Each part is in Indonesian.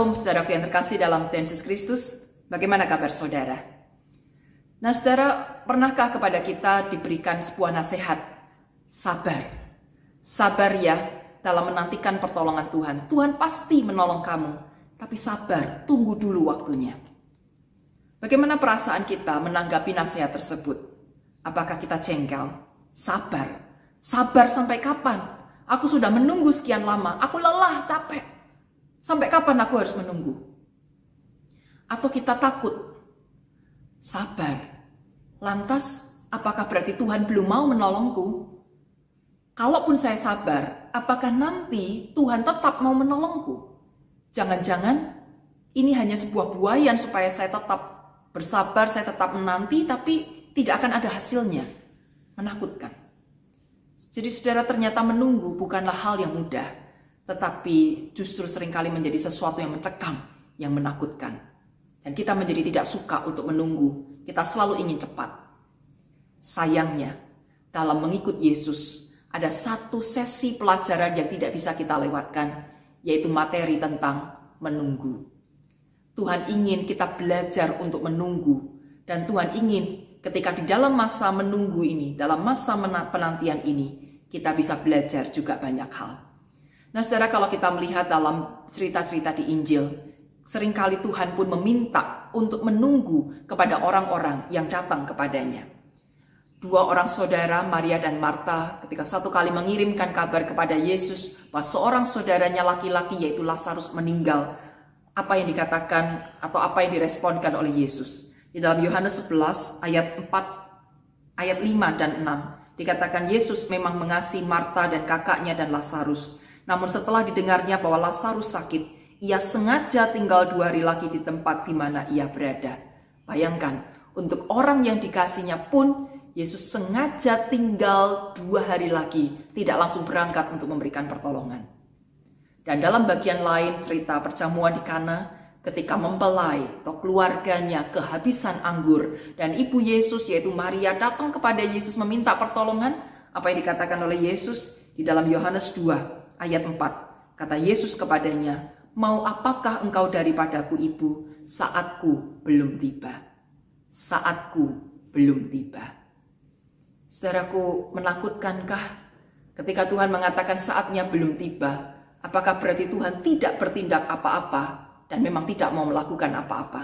Shalom saudaraku yang terkasih dalam Tuhan Yesus Kristus. Bagaimana kabar saudara? Nah saudara, pernahkah kepada kita diberikan sebuah nasihat? Sabar. Sabar ya dalam menantikan pertolongan Tuhan. Tuhan pasti menolong kamu. Tapi sabar, tunggu dulu waktunya. Bagaimana perasaan kita menanggapi nasihat tersebut? Apakah kita jengkel? Sabar. Sabar sampai kapan? Aku sudah menunggu sekian lama. Aku lelah, capek. Sampai kapan aku harus menunggu? Atau kita takut? Sabar. Lantas, apakah berarti Tuhan belum mau menolongku? Kalaupun saya sabar, apakah nanti Tuhan tetap mau menolongku? Jangan-jangan ini hanya sebuah buayan supaya saya tetap bersabar, saya tetap menanti, tapi tidak akan ada hasilnya. Menakutkan. Jadi saudara, ternyata menunggu bukanlah hal yang mudah. Tetapi justru seringkali menjadi sesuatu yang mencekam, yang menakutkan. Dan kita menjadi tidak suka untuk menunggu. Kita selalu ingin cepat. Sayangnya, dalam mengikut Yesus, ada satu sesi pelajaran yang tidak bisa kita lewatkan, yaitu materi tentang menunggu. Tuhan ingin kita belajar untuk menunggu. Dan Tuhan ingin ketika di dalam masa menunggu ini, dalam masa penantian ini, kita bisa belajar juga banyak hal. Nah saudara, kalau kita melihat dalam cerita-cerita di Injil, seringkali Tuhan pun meminta untuk menunggu kepada orang-orang yang datang kepadanya. Dua orang saudara, Maria dan Marta, ketika satu kali mengirimkan kabar kepada Yesus bahwa seorang saudaranya laki-laki yaitu Lazarus meninggal, apa yang dikatakan atau apa yang diresponkan oleh Yesus? Di dalam Yohanes 11 ayat 4, ayat 5 dan 6, dikatakan Yesus memang mengasihi Marta dan kakaknya dan Lazarus. Namun setelah didengarnya bahwa Lazarus sakit, ia sengaja tinggal 2 hari lagi di tempat di mana ia berada. Bayangkan, untuk orang yang dikasihnya pun, Yesus sengaja tinggal 2 hari lagi, tidak langsung berangkat untuk memberikan pertolongan. Dan dalam bagian lain cerita perjamuan di Kana, ketika mempelai atau keluarganya kehabisan anggur, dan ibu Yesus yaitu Maria datang kepada Yesus meminta pertolongan, apa yang dikatakan oleh Yesus di dalam Yohanes 2 ayat 4, kata Yesus kepadanya, "Mau apakah engkau daripadaku ibu? Saatku belum tiba." Saatku belum tiba. Saudaraku, menakutkankah ketika Tuhan mengatakan saatnya belum tiba? Apakah berarti Tuhan tidak bertindak apa-apa dan memang tidak mau melakukan apa-apa?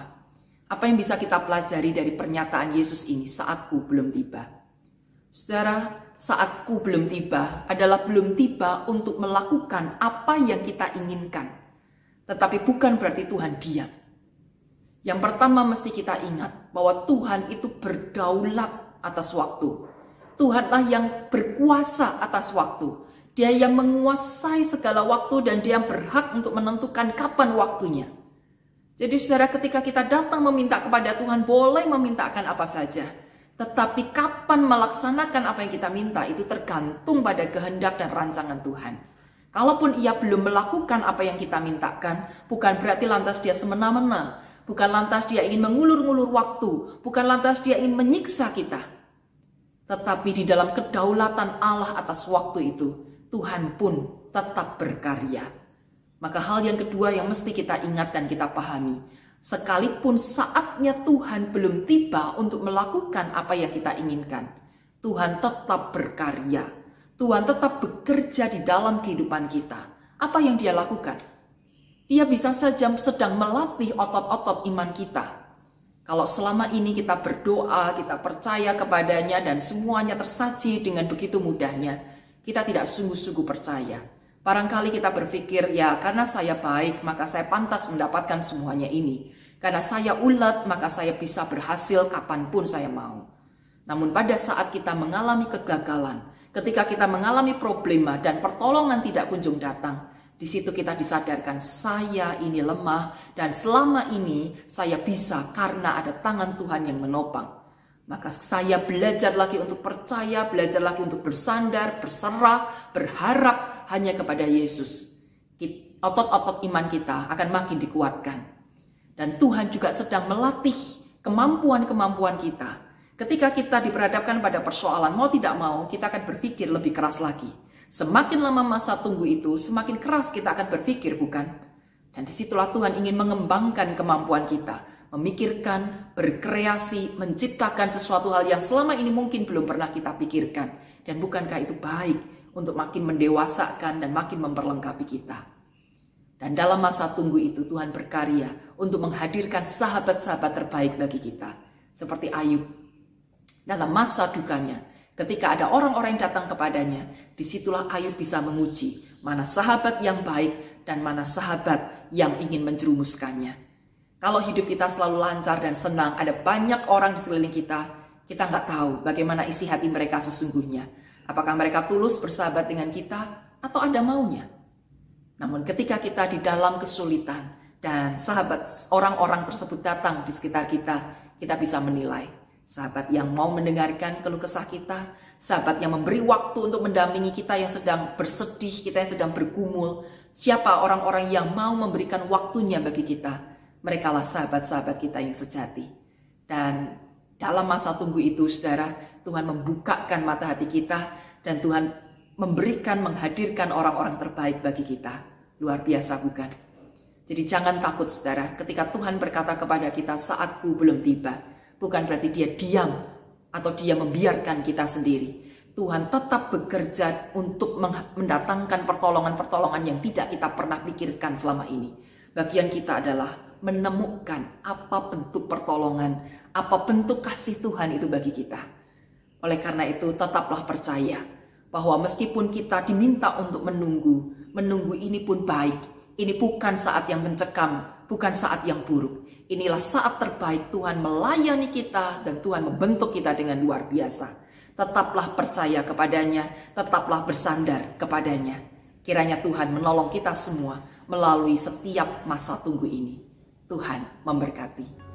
Apa yang bisa kita pelajari dari pernyataan Yesus ini, saatku belum tiba? Saudara, saatku belum tiba adalah belum tiba untuk melakukan apa yang kita inginkan. Tetapi bukan berarti Tuhan diam. Yang pertama mesti kita ingat bahwa Tuhan itu berdaulat atas waktu. Tuhanlah yang berkuasa atas waktu. Dia yang menguasai segala waktu dan dia berhak untuk menentukan kapan waktunya. Jadi saudara, ketika kita datang meminta kepada Tuhan, boleh memintakan apa saja. Tetapi kapan melaksanakan apa yang kita minta itu tergantung pada kehendak dan rancangan Tuhan. Kalaupun ia belum melakukan apa yang kita mintakan, bukan berarti lantas dia semena-mena. Bukan lantas dia ingin mengulur-ngulur waktu. Bukan lantas dia ingin menyiksa kita. Tetapi di dalam kedaulatan Allah atas waktu itu, Tuhan pun tetap berkarya. Maka hal yang kedua yang mesti kita ingat dan kita pahami, sekalipun saatnya Tuhan belum tiba untuk melakukan apa yang kita inginkan, Tuhan tetap berkarya. Tuhan tetap bekerja di dalam kehidupan kita. Apa yang dia lakukan? Dia bisa saja sedang melatih otot-otot iman kita. Kalau selama ini kita berdoa, kita percaya kepadanya dan semuanya tersaji dengan begitu mudahnya, kita tidak sungguh-sungguh percaya. Barangkali kita berpikir, ya karena saya baik, maka saya pantas mendapatkan semuanya ini. Karena saya ulet, maka saya bisa berhasil kapanpun saya mau. Namun pada saat kita mengalami kegagalan, ketika kita mengalami problema dan pertolongan tidak kunjung datang, di situ kita disadarkan, saya ini lemah dan selama ini saya bisa karena ada tangan Tuhan yang menopang. Maka saya belajar lagi untuk percaya, belajar lagi untuk bersandar, berserah, berharap hanya kepada Yesus. Otot-otot iman kita akan makin dikuatkan. Dan Tuhan juga sedang melatih kemampuan-kemampuan kita. Ketika kita diperhadapkan pada persoalan mau tidak mau, kita akan berpikir lebih keras lagi. Semakin lama masa tunggu itu, semakin keras kita akan berpikir, bukan? Dan disitulah Tuhan ingin mengembangkan kemampuan kita, memikirkan, berkreasi, menciptakan sesuatu hal yang selama ini mungkin belum pernah kita pikirkan. Dan bukankah itu baik untuk makin mendewasakan dan makin memperlengkapi kita. Dan dalam masa tunggu itu Tuhan berkarya untuk menghadirkan sahabat-sahabat terbaik bagi kita. Seperti Ayub. Dalam masa dukanya, ketika ada orang-orang yang datang kepadanya, disitulah Ayub bisa menguji mana sahabat yang baik dan mana sahabat yang ingin menjerumuskannya. Kalau hidup kita selalu lancar dan senang, ada banyak orang di sekeliling kita nggak tahu bagaimana isi hati mereka sesungguhnya. Apakah mereka tulus bersahabat dengan kita atau ada maunya? Namun ketika kita di dalam kesulitan dan sahabat orang-orang tersebut datang di sekitar kita, kita bisa menilai. Sahabat yang mau mendengarkan keluh kesah kita, sahabat yang memberi waktu untuk mendampingi kita yang sedang bersedih, kita yang sedang bergumul. Siapa orang-orang yang mau memberikan waktunya bagi kita? Merekalah sahabat-sahabat kita yang sejati. Dan dalam masa tunggu itu, saudara, Tuhan membukakan mata hati kita dan Tuhan menghadirkan orang-orang terbaik bagi kita. Luar biasa bukan? Jadi jangan takut, saudara, ketika Tuhan berkata kepada kita saatku belum tiba. Bukan berarti dia diam atau dia membiarkan kita sendiri. Tuhan tetap bekerja untuk mendatangkan pertolongan-pertolongan yang tidak kita pernah pikirkan selama ini. Bagian kita adalah menemukan apa bentuk pertolongan, apa bentuk kasih Tuhan itu bagi kita. Oleh karena itu tetaplah percaya bahwa meskipun kita diminta untuk menunggu ini pun baik. Ini bukan saat yang mencekam, bukan saat yang buruk. Inilah saat terbaik Tuhan melayani kita dan Tuhan membentuk kita dengan luar biasa. Tetaplah percaya kepadanya, tetaplah bersandar kepadanya. Kiranya Tuhan menolong kita semua melalui setiap masa tunggu ini. Tuhan memberkati.